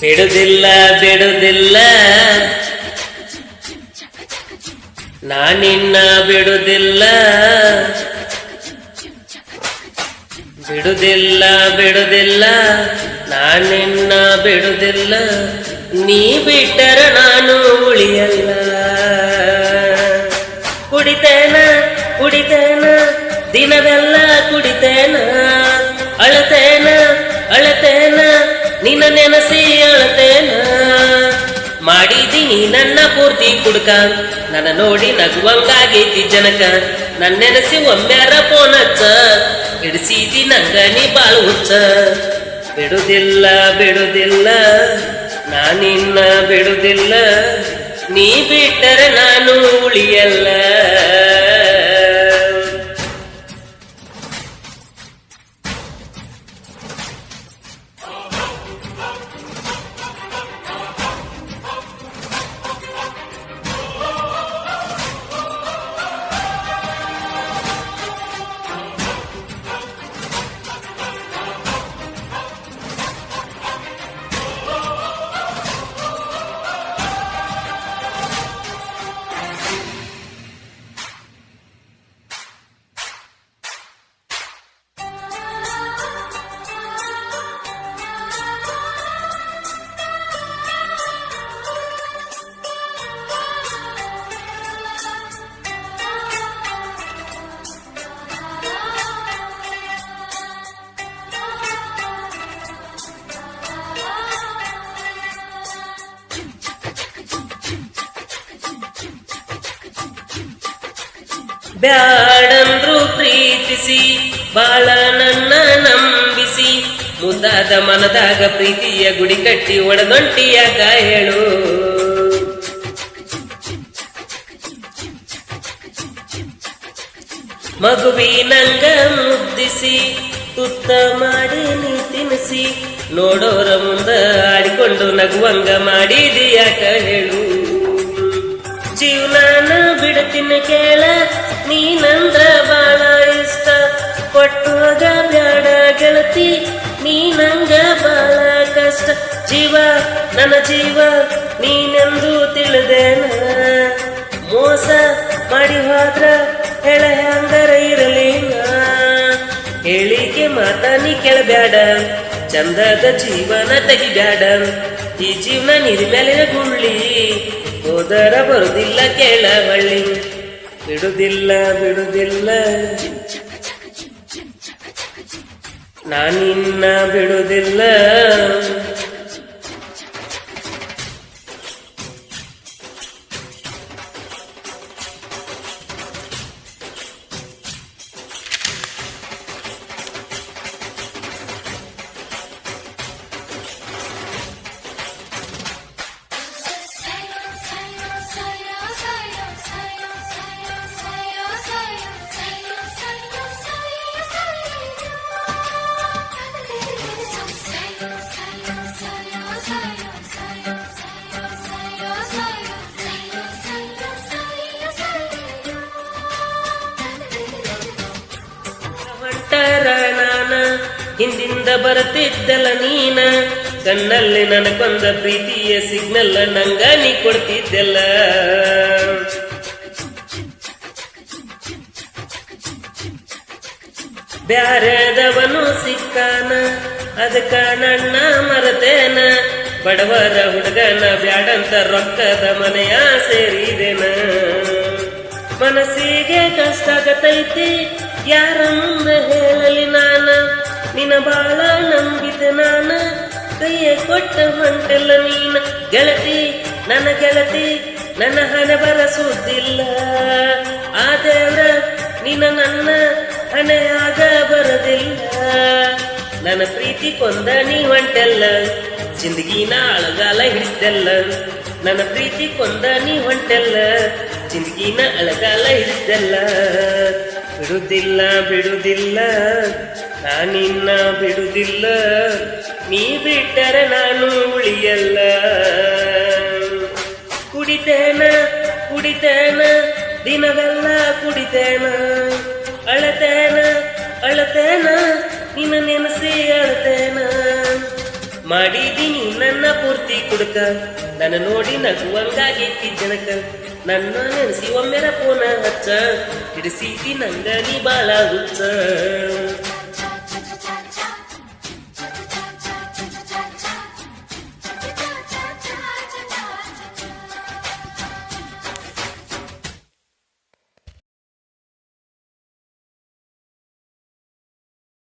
ಬಿಡುದಿಲ್ಲ ಬಿಡುದಿಲ್ಲ ನಾನಿನ್ನ ಬಿಡುದಿಲ್ಲ ಬಿಡುದಿಲ್ಲ ಬಿಡುದಿಲ್ಲ ನಾನಿನ್ನ ಬಿಡುದಿಲ್ಲ ನೀ ಬಿಟ್ಟರ ನಾನು ಉಳಿಯಲ್ಲ ಕುಡಿತೇನ ಕುಡಿತೇನ ದಿನವೆಲ್ಲ ಕುಡಿತೇನ ಅಳತೇನ ಅಳತೇನ ನಿನ್ನ ನೆನಸಿ ಅಳತೇನ ಮಾಡಿದೀನಿ ನನ್ನ ಪೂರ್ತಿ ಕುಡ್ಕ ನನ್ನ ನೋಡಿ ನಗುವಂಗಾಗೈತಿ ಜನಕ ನನ್ನ ನೆನಸಿ ಒಮ್ಮ್ಯಾರ ಪೋನಚ್ಚ ಹಿಡಿಸಿದಿ ನಂಗ ನೀ ಬಾಳು ಹುಚ್ಚ ಬಿಡುದಿಲ್ಲ ಬಿಡುದಿಲ್ಲ ನಾನಿನ್ನ ಬಿಡುದಿಲ್ಲ ನೀ ಬಿಟ್ಟರೆ ನಾನು ಉಳಿಯಲ್ಲ ಬ್ಯಾಡಂದ್ರು ಪ್ರೀತಿಸಿ ಬಾಳ ನನ್ನ ನಂಬಿಸಿ ಮುದ್ದಾದ ಮನದಾಗ ಪ್ರೀತಿಯ ಗುಡಿ ಕಟ್ಟಿ ಒಡದೊಂಟಿಯಾಗ ಹೇಳು ಮಗುವಿನಂಗ ಮುದ್ದಿಸಿ ತುತ್ತ ಮಾಡಿ ನೀ ತಿನ್ನಿಸಿ ನೋಡೋರ ಮುಂದ ಆಡಿಕೊಂಡು ನಗುವಂಗ ಮಾಡಿದಿ ಯಾಕ ಹೇಳು ಜೀವನಾನ ಬಿಡ್ತೀನಿ ಕೇಳ ನೀನಂದ್ರ ಬಾಳ ಇಷ್ಟ ಕೊಟ್ಟುವಾಗ ಬ್ಯಾಡ ಗೆಳತಿ ನೀನಂಗ ಬಾಳ ಕಷ್ಟ ಜೀವ ನನ್ನ ಜೀವ ನೀನೆಂದು ತಿಳಿದೇನ ಮೋಸ ಮಾಡಿ ಹೋದ್ರ ಹೇಳ ಹ್ಯಾಂಗರ ಇರಲಿಲ್ಲ ಹೇಳಿಕೆ ಮಾತ ನೀ ಕೇಳಬ್ಯಾಡ ಚಂದದ ಜೀವನ ತೆಗಿಬ್ಯಾಡ ಈ ಜೀವನ ನೀರ್ ಮೇಲಿನ ಗುಳ್ಳಿ ಹೋದರ ಬರುದಿಲ್ಲ ಕೇಳ ಬಳ್ಳಿ ಬಿಡುದಿಲ್ಲ ಬಿಡುದಿಲ್ಲ ನಾನಿನ್ನ ಬಿಡುದಿಲ್ಲ ನಾನ ಹಿಂದಿಂದ ಬರುತ್ತಿದ್ದಲ್ಲ ನೀನ ಕಣ್ಣಲ್ಲಿ ನನಗೊಂದ ಪ್ರೀತಿಯ ಸಿಗ್ನಲ್ ನಂಗ ನೀ ಕೊಡ್ತಿದ್ದೆಲ್ಲ ಬ್ಯಾರೆದವನು ಸಿಕ್ಕಾನ ಅದಕ್ಕ ನನ್ನ ಮರತೇನ ಬಡವರ ಹುಡುಗನ ಬ್ಯಾಡಂತ ರೊಕ್ಕದ ಮನೆಯ ಸೇರಿದೆನ ಮನಸ್ಸಿಗೆ ಕಷ್ಟ ಆಗತೈತಿ ಯಾರ ಮುಂದೆ ಹೇಳಲಿ ನಾನ ನಿನ್ನ ಬಾಳ ನಂಬಿದೆ ನಾನ ಕೈಯ ಕೊಟ್ಟ ಹೊಂಟೆಲ್ಲ ನೀನ ಗೆಳತಿ ನನ್ನ ಹಣೆ ಬರಸುವುದಿಲ್ಲ ಆ ದೇವ್ರ ನಿನ್ನ ನನ್ನ ಹಣೆಯಾಗ ಬರದಿಲ್ಲ ನನ್ನ ಪ್ರೀತಿ ಕೊಂದ ನೀ ಹೊಂಟೆಲ್ಲ ಜಿಂದಗಿನ ಅಳಗಾಲ ಹಿಡಿಸ್ದೆಲ್ಲ ನನ್ನ ಪ್ರೀತಿ ಕೊಂದ ನೀ ಹೊಂಟೆಲ್ಲ ಜಿಂದಗಿನ ಅಳಗಾಲ ಹಿಡಿಸ್ದೆಲ್ಲ ಬಿಡುದಿಲ್ಲ ಬಿಡುದಿಲ್ಲ ನಾನಿನ್ನ ಬಿಡುದಿಲ್ಲ ನೀ ಬಿಟ್ಟರೆ ನಾನು ಉಳಿಯಲ್ಲ ಕುಡಿತೇನ ಕುಡಿತೇನ ದಿನವೆಲ್ಲ ಕುಡಿತೇನ ಅಳತೇನ ಅಳತೇನ ನಿನ್ನ ನೆನೆಸಿ ಅಳತೇನ ಮಾಡಿದೀನಿ ನನ್ನ ಪೂರ್ತಿ ಕುಡುಕ, ನನ್ನ ನೋಡಿ ನಗುವಂಗಾಗೈತಿ ಜನಕ. ನನ್ನ ನೆನೆಸಿ ಒಮ್ಮೆರ ಪೋನ ಹಚ್ಚ, ಹಿಡಿಸೀತಿ ನಂಗ ನೀ ಬಾಳ ಹುಚ್ಚ.